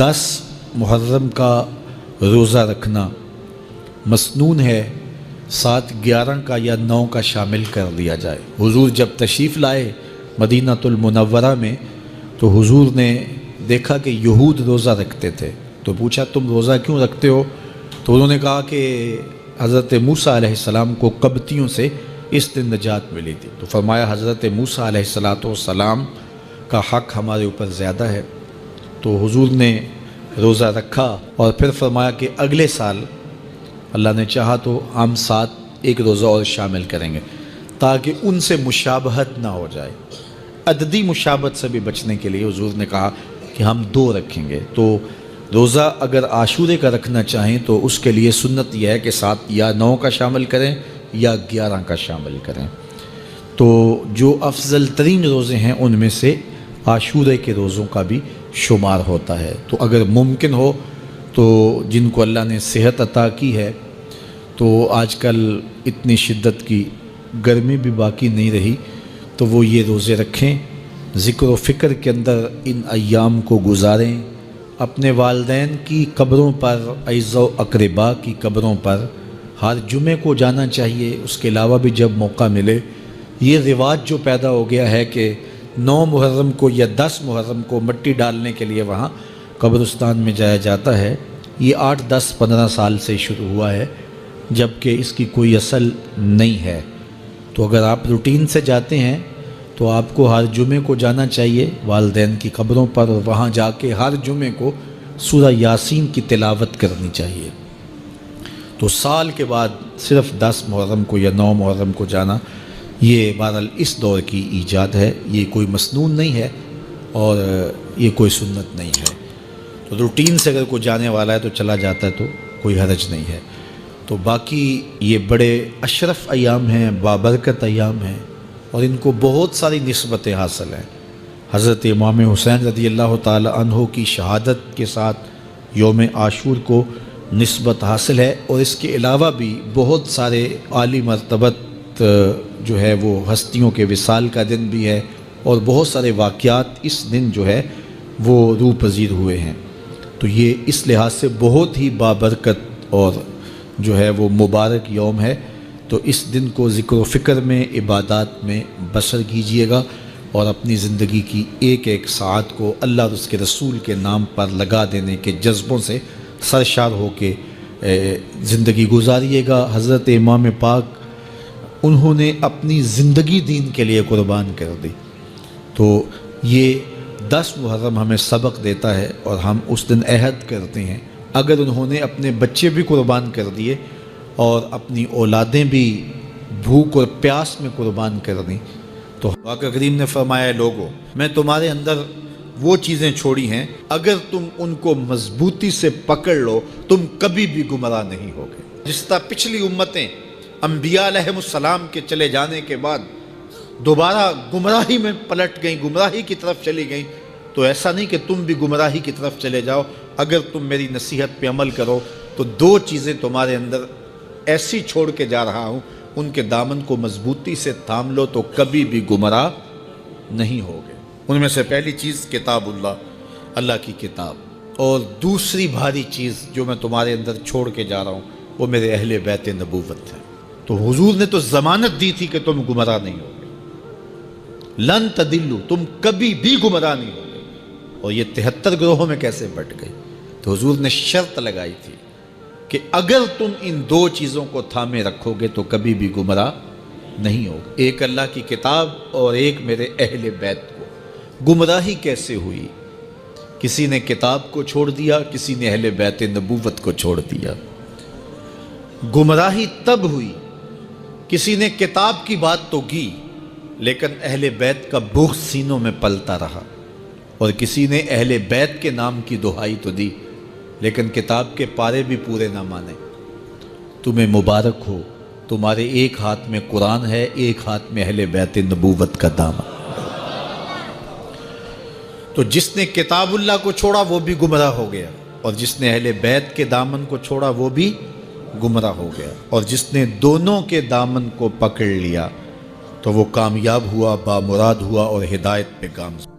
10 محرم کا روزہ رکھنا مسنون ہے، ساتھ 11 کا یا 9 کا شامل کر دیا جائے۔ حضور جب تشریف لائے مدینہ المنورہ میں تو حضور نے دیکھا کہ یہود روزہ رکھتے تھے، تو پوچھا تم روزہ کیوں رکھتے ہو؟ تو انہوں نے کہا کہ حضرت موسیٰ علیہ السلام کو قبطیوں سے اس دن نجات ملی تھی۔ تو فرمایا حضرت موسیٰ علیہ السلام کا حق ہمارے اوپر زیادہ ہے۔ تو حضور نے روزہ رکھا اور پھر فرمایا کہ اگلے سال اللہ نے چاہا تو ہم ساتھ ایک روزہ اور شامل کریں گے، تاکہ ان سے مشابہت نہ ہو جائے۔ عددی مشابہت سے بھی بچنے کے لیے حضور نے کہا کہ ہم 2 رکھیں گے۔ تو روزہ اگر عاشورے کا رکھنا چاہیں تو اس کے لیے سنت یہ ہے کہ ساتھ یا 9 کا شامل کریں یا 11 کا شامل کریں۔ تو جو افضل ترین روزے ہیں ان میں سے عاشورے کے روزوں کا بھی شمار ہوتا ہے۔ تو اگر ممکن ہو تو جن کو اللہ نے صحت عطا کی ہے، تو آج کل اتنی شدت کی گرمی بھی باقی نہیں رہی، تو وہ یہ روزے رکھیں، ذکر و فکر کے اندر ان ایام کو گزاریں، اپنے والدین کی قبروں پر، اعزاء و اقرباء کی قبروں پر ہر جمعے کو جانا چاہیے۔ اس کے علاوہ بھی جب موقع ملے، یہ رواج جو پیدا ہو گیا ہے کہ 9 محرم کو یا 10 محرم کو مٹی ڈالنے کے لیے وہاں قبرستان میں جایا جاتا ہے، یہ 8، 10، 15 سال سے شروع ہوا ہے، جبکہ اس کی کوئی اصل نہیں ہے۔ تو اگر آپ روٹین سے جاتے ہیں تو آپ کو ہر جمعے کو جانا چاہیے والدین کی قبروں پر، اور وہاں جا کے ہر جمعے کو سورہ یاسین کی تلاوت کرنی چاہیے۔ تو سال کے بعد صرف 10 محرم کو یا 9 محرم کو جانا، یہ بہرحال اس دور کی ایجاد ہے، یہ کوئی مسنون نہیں ہے اور یہ کوئی سنت نہیں ہے۔ تو روٹین سے اگر کوئی جانے والا ہے تو چلا جاتا ہے تو کوئی حرج نہیں ہے۔ تو باقی یہ بڑے اشرف ایام ہیں، بابرکت ایام ہیں، اور ان کو بہت ساری نسبتیں حاصل ہیں۔ حضرت امام حسین رضی اللہ تعالی عنہ کی شہادت کے ساتھ یوم عاشور کو نسبت حاصل ہے، اور اس کے علاوہ بھی بہت سارے عالی مرتبت جو ہے وہ ہستیوں کے وصال کا دن بھی ہے، اور بہت سارے واقعات اس دن جو ہے وہ روح پذیر ہوئے ہیں۔ تو یہ اس لحاظ سے بہت ہی بابرکت اور جو ہے وہ مبارک یوم ہے۔ تو اس دن کو ذکر و فکر میں، عبادات میں بسر کیجئے گا، اور اپنی زندگی کی ایک ایک ساعت کو اللہ اور اس کے رسول کے نام پر لگا دینے کے جذبوں سے سرشار ہو کے زندگی گزاریے گا۔ حضرت امام پاک انہوں نے اپنی زندگی دین کے لیے قربان کر دی۔ تو یہ 10 محرم ہمیں سبق دیتا ہے، اور ہم اس دن عہد کرتے ہیں اگر انہوں نے اپنے بچے بھی قربان کر دیے اور اپنی اولادیں بھی بھوک اور پیاس میں قربان کر دیں، تو آقا کریم نے فرمایا لوگو میں تمہارے اندر وہ چیزیں چھوڑی ہیں، اگر تم ان کو مضبوطی سے پکڑ لو تم کبھی بھی گمراہ نہیں ہوگے۔ جس طرح پچھلی امتیں انبیاء علیہ السلام کے چلے جانے کے بعد دوبارہ گمراہی میں پلٹ گئیں، گمراہی کی طرف چلی گئیں، تو ایسا نہیں کہ تم بھی گمراہی کی طرف چلے جاؤ۔ اگر تم میری نصیحت پہ عمل کرو تو 2 چیزیں تمہارے اندر ایسی چھوڑ کے جا رہا ہوں، ان کے دامن کو مضبوطی سے تھام لو تو کبھی بھی گمراہ نہیں ہوگے۔ ان میں سے پہلی چیز کتاب اللہ کی کتاب، اور دوسری بھاری چیز جو میں تمہارے اندر چھوڑ کے جا رہا ہوں وہ میرے اہل بیت نبوت ہے۔ تو حضور نے تو ضمانت دی تھی کہ تم گمراہ نہیں ہوگے، لن تدلوا، تم کبھی بھی گمراہ نہیں ہوگے۔ اور یہ 73 گروہوں میں کیسے بٹ گئی؟ تو حضور نے شرط لگائی تھی کہ اگر تم ان 2 چیزوں کو تھامے رکھو گے تو کبھی بھی گمراہ نہیں ہوگے، ایک اللہ کی کتاب اور ایک میرے اہل بیت کو۔ گمراہی کیسے ہوئی؟ کسی نے کتاب کو چھوڑ دیا، کسی نے اہل بیت نبوت کو چھوڑ دیا۔ گمراہی تب ہوئی کسی نے کتاب کی بات تو کی لیکن اہل بیت کا بغض سینوں میں پلتا رہا، اور کسی نے اہل بیت کے نام کی دہائی تو دی لیکن کتاب کے پارے بھی پورے نہ مانے۔ تمہیں مبارک ہو، تمہارے ایک ہاتھ میں قرآن ہے، ایک ہاتھ میں اہل بیت نبوت کا دامن۔ تو جس نے کتاب اللہ کو چھوڑا وہ بھی گمراہ ہو گیا، اور جس نے اہل بیت کے دامن کو چھوڑا وہ بھی گمراہ ہو گیا، اور جس نے دونوں کے دامن کو پکڑ لیا تو وہ کامیاب ہوا، بامراد ہوا اور ہدایت پہ گامزن۔